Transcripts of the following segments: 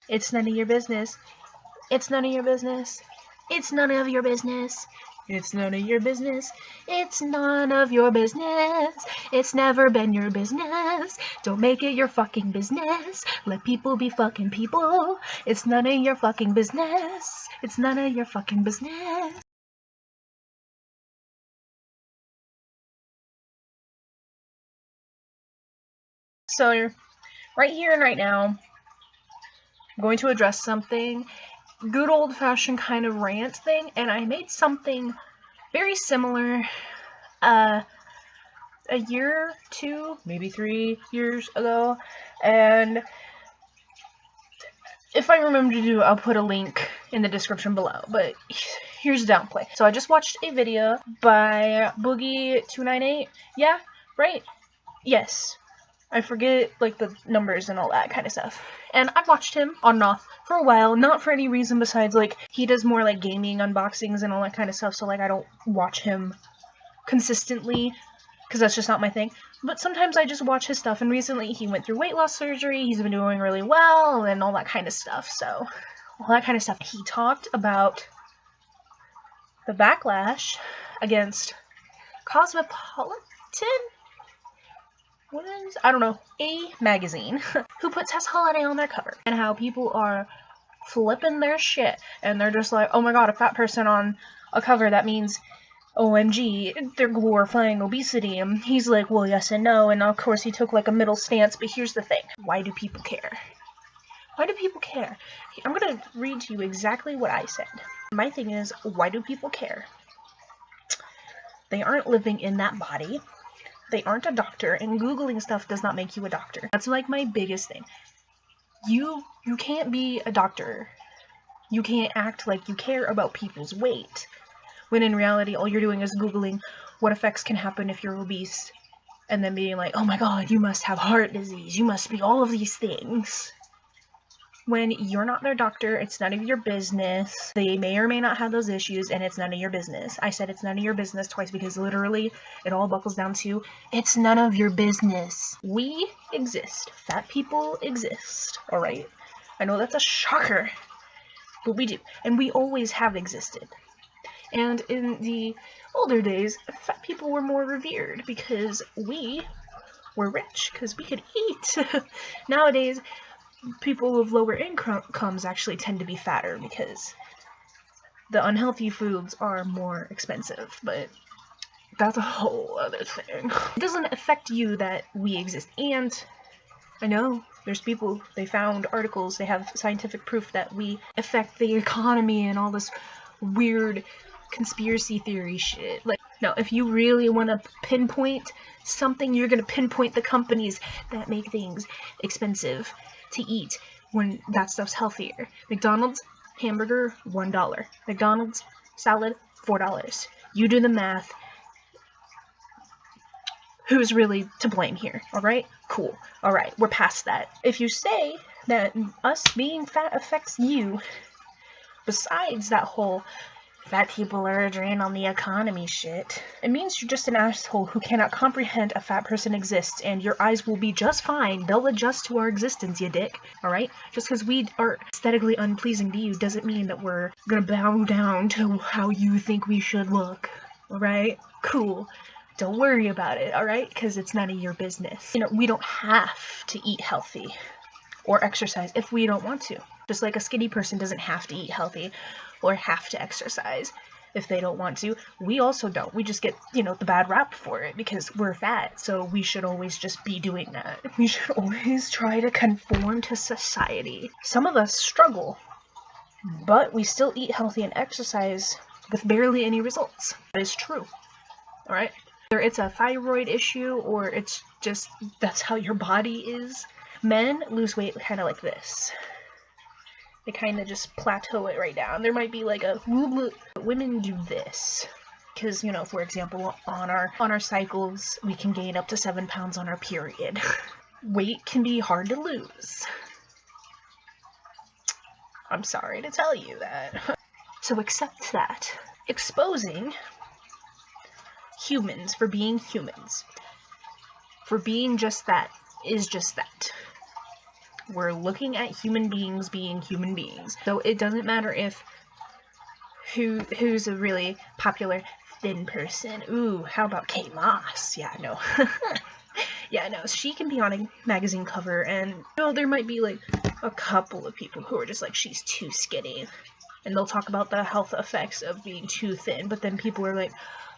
It's none of your business. It's none of your business. It's none of your business. It's none of your business. It's none of your business. It's never been your business. Don't make it your fucking business. Let people be fucking people. It's none of your fucking business. It's none of your fucking business. So, right here and right now, I'm going to address something, good old-fashioned kind of rant thing, and I made something very similar a year, 2, maybe 3 years ago, and if I remember to do, I'll put a link in the description below, but here's a downplay. So I just watched a video by Boogie298, yeah, right? Yes. I forget, like, the numbers and all that kind of stuff. And I've watched him on and off for a while, not for any reason besides, like, he does more, like, gaming unboxings and all that kind of stuff, so, like, I don't watch him consistently, because that's just not my thing. But sometimes I just watch his stuff, and recently he went through weight loss surgery, he's been doing really well, and all that kind of stuff, so, all that kind of stuff. He talked about the backlash against Cosmopolitan? I don't know, a magazine, who put Tess Holiday on their cover, and how people are flipping their shit, and they're just like, oh my god, a fat person on a cover, that means, OMG, they're glorifying obesity, and he's like, well, yes and no, and of course he took, like, a middle stance, but here's the thing, why do people care? Why do people care? I'm gonna read to you exactly what I said. My thing is, why do people care? They aren't living in that body. They aren't a doctor, and Googling stuff does not make you a doctor. That's, like, my biggest thing. You can't be a doctor. You can't act like you care about people's weight, when in reality all you're doing is Googling what effects can happen if you're obese, and then being like, oh my god, you must have heart disease, you must be all of these things. When you're not their doctor, it's none of your business. They may or may not have those issues, and it's none of your business. I said it's none of your business twice because literally it all buckles down to, it's none of your business. We exist. Fat people exist, alright? I know that's a shocker, but we do. And we always have existed. And in the older days, fat people were more revered because we were rich, because we could eat. Nowadays, people with lower incomes actually tend to be fatter because the unhealthy foods are more expensive, but that's a whole other thing. It doesn't affect you that we exist, and I know there's people, they found articles, they have scientific proof that we affect the economy and all this weird conspiracy theory shit. Like, no, if you really want to pinpoint something, you're gonna pinpoint the companies that make things expensive to eat when that stuff's healthier. McDonald's hamburger, $1. McDonald's salad, $4. You do the math. Who's really to blame here? Alright? Cool. Alright, we're past that. If you say that us being fat affects you, besides that whole fat people are a drain on the economy shit, it means you're just an asshole who cannot comprehend a fat person exists, and your eyes will be just fine. They'll adjust to our existence, you dick. Alright? Just because we are aesthetically unpleasing to you doesn't mean that we're gonna bow down to how you think we should look. Alright? Cool. Don't worry about it, alright? Because it's none of your business. You know, we don't have to eat healthy or exercise if we don't want to. Just like a skinny person doesn't have to eat healthy or have to exercise if they don't want to. We also don't. We just get, you know, the bad rap for it because we're fat, so we should always just be doing that. We should always try to conform to society. Some of us struggle, but we still eat healthy and exercise with barely any results. That is true. Alright? Whether it's a thyroid issue or it's just that's how your body is. Men lose weight kind of like this. They kind of just plateau it right down. There might be like a women do this because, you know, for example, on our cycles, we can gain up to 7 pounds on our period. Weight can be hard to lose. I'm sorry to tell you that. So accept that. Exposing humans for being humans, for being just that, is just that. We're looking at human beings being human beings. So it doesn't matter if who's a really popular thin person. Ooh, how about Kate Moss? Yeah, no. Yeah, no, she can be on a magazine cover, and there might be like a couple of people who are just like, she's too skinny, and they'll talk about the health effects of being too thin, but then people are like,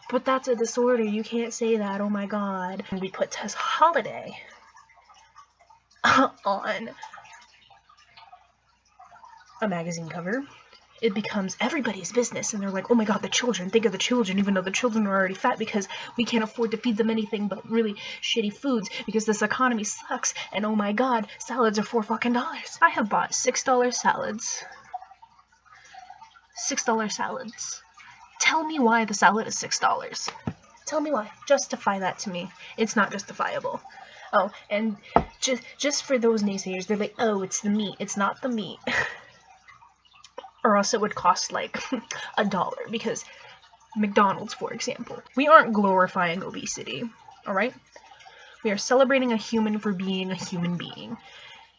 but that's a disorder, you can't say that, oh my god. And we put Tess Holiday on a magazine cover. It becomes everybody's business, and they're like, oh my god, the children, think of the children, even though the children are already fat because we can't afford to feed them anything but really shitty foods because this economy sucks, and oh my god, salads are $4 fucking. I have bought $6 salads. $6 salads. Tell me why the salad is $6. Tell me why. Justify that to me. It's not justifiable. Oh, and just for those naysayers, they're like, oh, it's the meat. It's not the meat. Or else it would cost like $1, because McDonald's, for example. We aren't glorifying obesity, alright? We are celebrating a human for being a human being,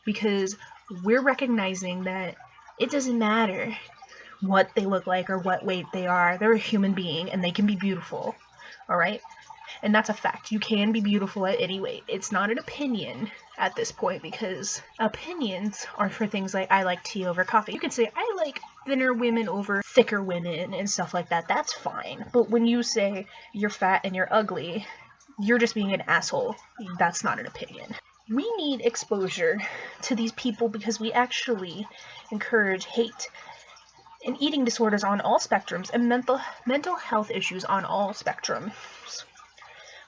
because we're recognizing that it doesn't matter what they look like or what weight they are. They're a human being, and they can be beautiful, alright? And that's a fact. You can be beautiful at any weight. It's not an opinion at this point, because opinions are for things like, I like tea over coffee. You can say, I like thinner women over thicker women and stuff like that. That's fine. But when you say you're fat and you're ugly, you're just being an asshole. That's not an opinion. We need exposure to these people because we actually encourage hate and eating disorders on all spectrums and mental health issues on all spectrums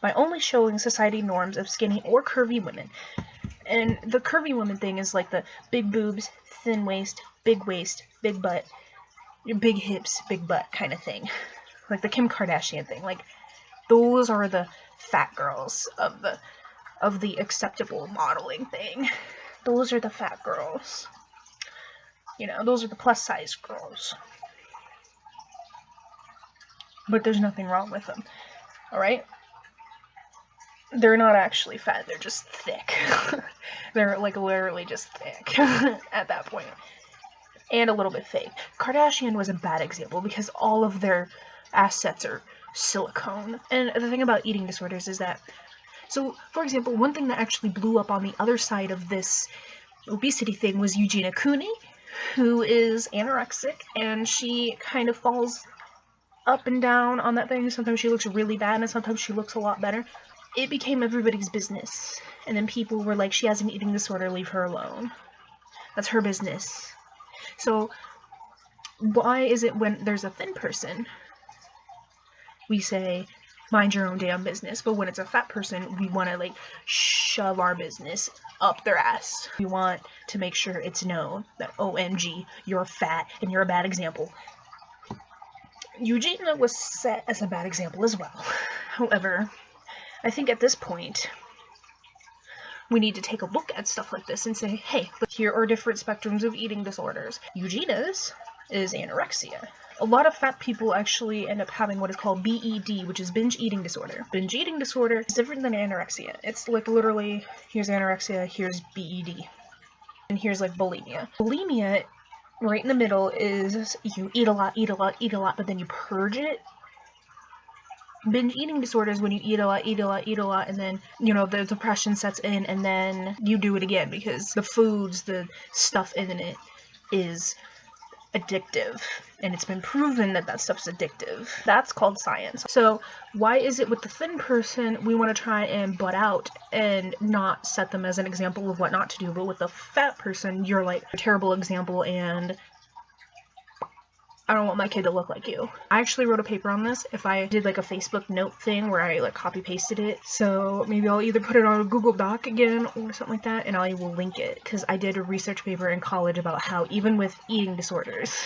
by only showing society norms of skinny or curvy women. And the curvy woman thing is like the big boobs, thin waist, big butt, big hips, big butt kind of thing. Like the Kim Kardashian thing. Like, those are the fat girls of the acceptable modeling thing. Those are the fat girls. You know, those are the plus size girls. But there's nothing wrong with them. Alright? They're not actually fat, they're just thick. They're like literally just thick at that point. And a little bit fake. Kardashian was a bad example because all of their assets are silicone. And the thing about eating disorders is that, so for example, one thing that actually blew up on the other side of this obesity thing was Eugenia Cooney, who is anorexic, and she kind of falls up and down on that thing. Sometimes she looks really bad and sometimes she looks a lot better. It became everybody's business, and then people were like, she has an eating disorder, leave her alone. That's her business. So why is it when there's a thin person, we say, mind your own damn business, but when it's a fat person, we want to like shove our business up their ass. We want to make sure it's known that, OMG, you're fat and you're a bad example. Eugenia was set as a bad example as well. However, I think at this point, we need to take a look at stuff like this and say, hey, but here are different spectrums of eating disorders. Eugenia's is anorexia. A lot of fat people actually end up having what is called BED, which is binge eating disorder. Binge eating disorder is different than anorexia. It's like literally, here's anorexia, here's BED, and here's like bulimia. Bulimia, right in the middle, is you eat a lot, but then you purge it. Binge eating disorder is when you eat a lot, and then, you know, the depression sets in, and then you do it again because the foods, the stuff in it is addictive, and it's been proven that that stuff's addictive. That's called science. So why is it with the thin person we want to try and butt out and not set them as an example of what not to do, but with the fat person you're like a terrible example and I don't want my kid to look like you. I actually wrote a paper on this. If I did like a Facebook note thing where I like copy pasted it, so maybe I'll either put it on a Google Doc again or something like that, and I will link it, because I did a research paper in college about how even with eating disorders,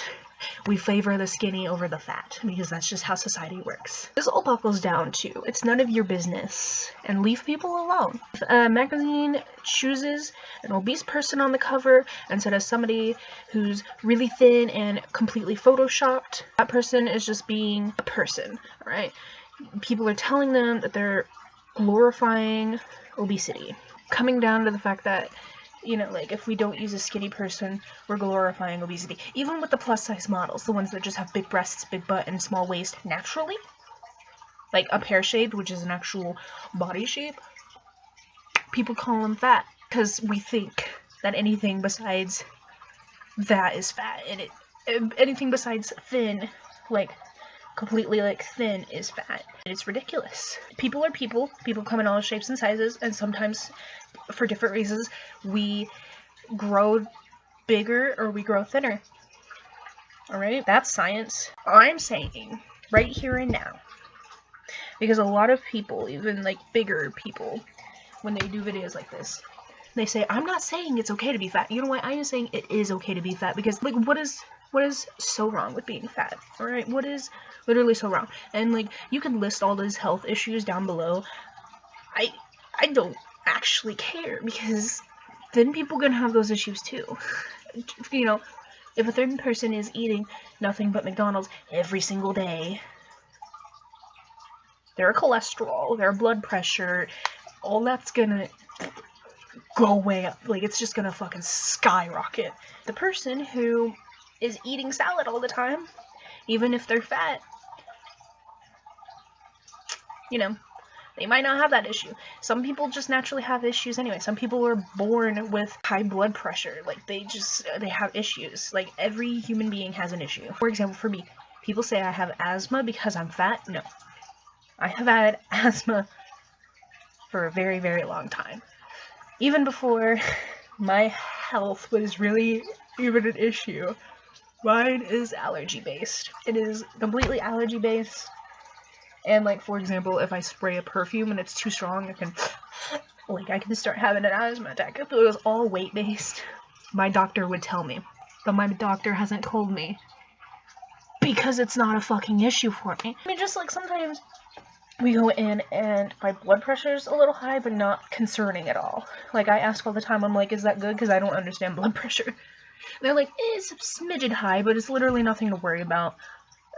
we favor the skinny over the fat, because that's just how society works. This all buckles down to, it's none of your business, and leave people alone. If a magazine chooses an obese person on the cover instead of somebody who's really thin and completely photoshopped, that person is just being a person, alright? People are telling them that they're glorifying obesity. Coming down to the fact that you know, like, if we don't use a skinny person, we're glorifying obesity. Even with the plus-size models, the ones that just have big breasts, big butt, and small waist naturally, like a pear shape, which is an actual body shape, people call them fat because we think that anything besides that is fat, and anything besides thin, like completely like thin, is fat. It's ridiculous. People are people. People come in all shapes and sizes, and sometimes for different reasons we grow bigger or we grow thinner. Alright? That's science. I'm saying right here and now, because a lot of people, even like bigger people, when they do videos like this, they say, I'm not saying it's okay to be fat. You know what? I am saying it is okay to be fat, because like what is so wrong with being fat? Alright? What is literally so wrong? And like, you can list all those health issues down below. I don't actually care, because thin people gonna have those issues too. You know, if a thin person is eating nothing but McDonald's every single day, their cholesterol, their blood pressure, all that's gonna go way up. Like, it's just gonna fucking skyrocket. The person who is eating salad all the time, even if they're fat, you know, they might not have that issue. Some people just naturally have issues anyway. Some people are born with high blood pressure. Like, they have issues. Like, every human being has an issue. For example, for me, people say I have asthma because I'm fat. No. I have had asthma for a very, very long time. Even before my health was really even an issue. Mine is allergy-based. It is completely allergy-based. And, like, for example, if I spray a perfume and it's too strong, I can start having an asthma attack. If it was all weight-based, my doctor would tell me. But my doctor hasn't told me, because it's not a fucking issue for me. I mean, just like sometimes we go in and my blood pressure's a little high, but not concerning at all. Like, I ask all the time, I'm like, is that good? Because I don't understand blood pressure. And they're like, it's a smidgen high, but it's literally nothing to worry about.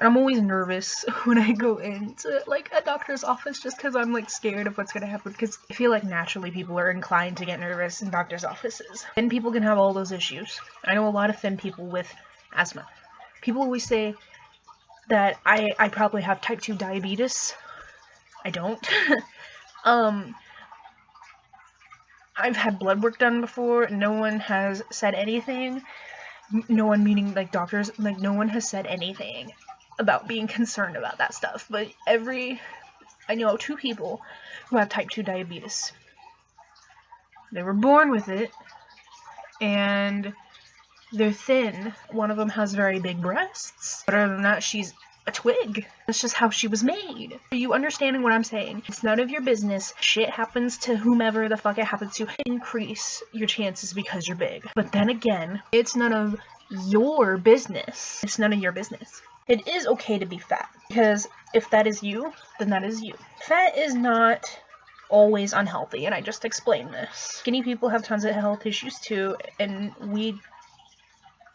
And I'm always nervous when I go into, like, a doctor's office, just because I'm, like, scared of what's gonna happen, because I feel like naturally people are inclined to get nervous in doctor's offices. Thin people can have all those issues. I know a lot of thin people with asthma. People always say that I probably have type 2 diabetes. I don't. I've had blood work done before. No one has said anything. No one, meaning, like, doctors, like, no one has said anything about being concerned about that stuff. But I know 2 people who have type 2 diabetes. They were born with it, and they're thin. One of them has very big breasts. But other than that, she's a twig. That's just how she was made. Are you understanding what I'm saying? It's none of your business. Shit happens to whomever the fuck it happens to. Increase your chances because you're big. But then again, it's none of your business. It's none of your business. It is okay to be fat, because if that is you, then that is you. Fat is not always unhealthy, and I just explained this. Skinny people have tons of health issues too, and we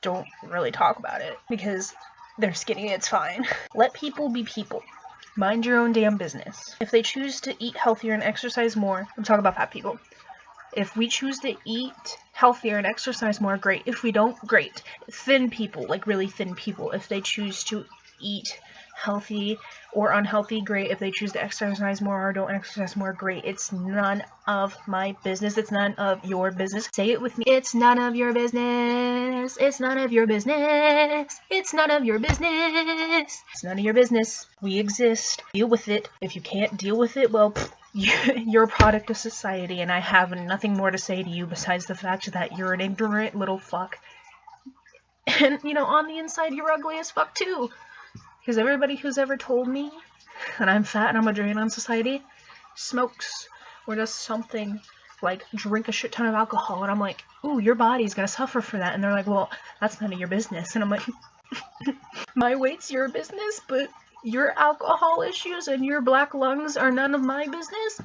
don't really talk about it, because they're skinny, it's fine. Let people be people. Mind your own damn business. If they choose to eat healthier and exercise more, I'm talking about fat people. If we choose to eat healthier and exercise more, great. If we don't, great. Thin people, like really thin people, if they choose to eat healthy or unhealthy, great. If they choose to exercise more or don't exercise more, great. It's none of my business. It's none of your business. Say it with me. It's none of your business. It's none of your business. It's none of your business. It's none of your business. We exist. Deal with it. If you can't deal with it, well, you're a product of society, and I have nothing more to say to you besides the fact that you're an ignorant little fuck. And, you know, on the inside, you're ugly as fuck too. Because everybody who's ever told me that I'm fat and I'm a drain on society smokes or does something like drink a shit ton of alcohol, and I'm like, ooh, your body's gonna suffer for that. And they're like, well, that's none of your business. And I'm like, my weight's your business, but your alcohol issues and your black lungs are none of my business?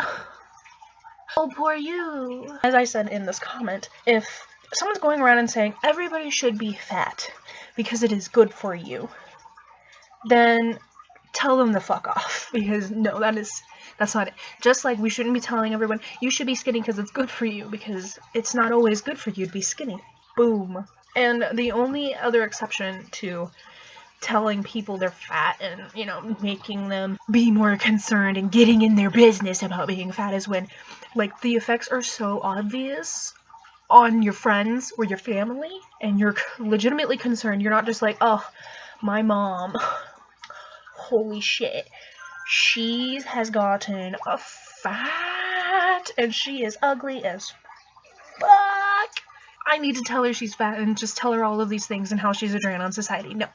Oh, poor you. As I said in this comment, if someone's going around and saying everybody should be fat because it is good for you, then tell them to fuck off, because no, that's not it. Just like we shouldn't be telling everyone you should be skinny because it's good for you, because it's not always good for you to be skinny. Boom. And the only other exception to telling people they're fat and, you know, making them be more concerned and getting in their business about being fat is when, like, the effects are so obvious on your friends or your family and you're legitimately concerned. You're not just like, oh, my mom, holy shit, she has gotten a fat and she is ugly as fuck. I need to tell her she's fat and just tell her all of these things and how she's a drain on society. No.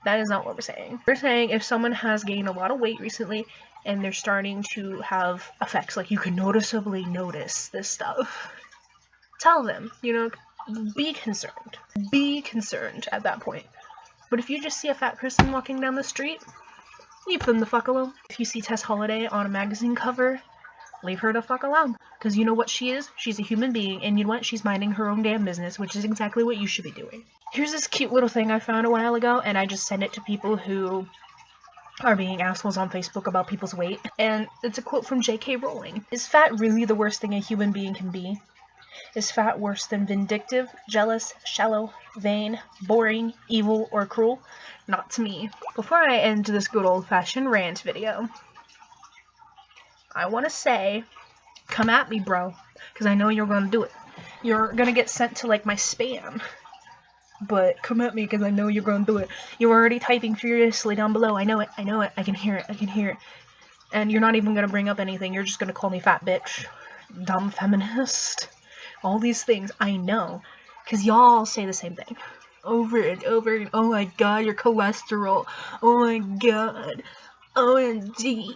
That is not what we're saying. We're saying if someone has gained a lot of weight recently and they're starting to have effects, like you can noticeably notice this stuff, tell them, you know, be concerned. Be concerned at that point. But if you just see a fat person walking down the street, leave them the fuck alone. If you see Tess Holliday on a magazine cover, leave her the fuck alone. Because you know what she is? She's a human being, and you know what? She's minding her own damn business, which is exactly what you should be doing. Here's this cute little thing I found a while ago, and I just send it to people who are being assholes on Facebook about people's weight. And it's a quote from J.K. Rowling. Is fat really the worst thing a human being can be? Is fat worse than vindictive, jealous, shallow, vain, boring, evil, or cruel? Not to me. Before I end this good old-fashioned rant video, I want to say, come at me, bro, because I know you're going to do it. You're going to get sent to, like, my spam. But come at me because I know you're going to do it. You're already typing furiously down below. I know it. I know it. I can hear it. I can hear it. And you're not even going to bring up anything. You're just going to call me fat bitch. Dumb feminist. All these things. I know. Because y'all say the same thing. Over and over and oh my god, your cholesterol. Oh my god. OMG.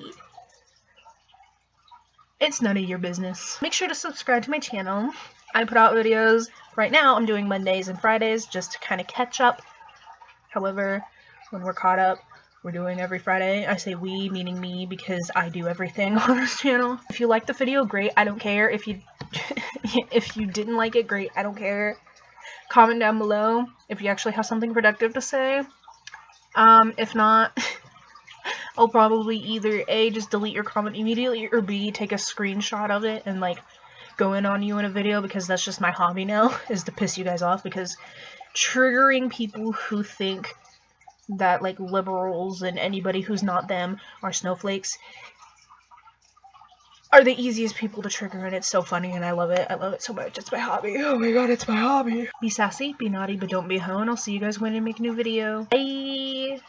It's none of your business. Make sure to subscribe to my channel. I put out videos. Right now, I'm doing Mondays and Fridays just to kind of catch up. However, when we're caught up, we're doing every Friday. I say we, meaning me, because I do everything on this channel. If you liked the video, great. I don't care. If you if you didn't like it, great. I don't care. Comment down below if you actually have something productive to say. If not, I'll probably either A, just delete your comment immediately, or B, take a screenshot of it and, like, go in on you in a video, because that's just my hobby now, is to piss you guys off, because triggering people who think that, like, liberals and anybody who's not them are snowflakes are the easiest people to trigger, and it's so funny, and I love it. I love it so much. It's my hobby. Oh my god, it's my hobby. Be sassy, be naughty, but don't be a hoe, and I'll see you guys when I make a new video. Bye!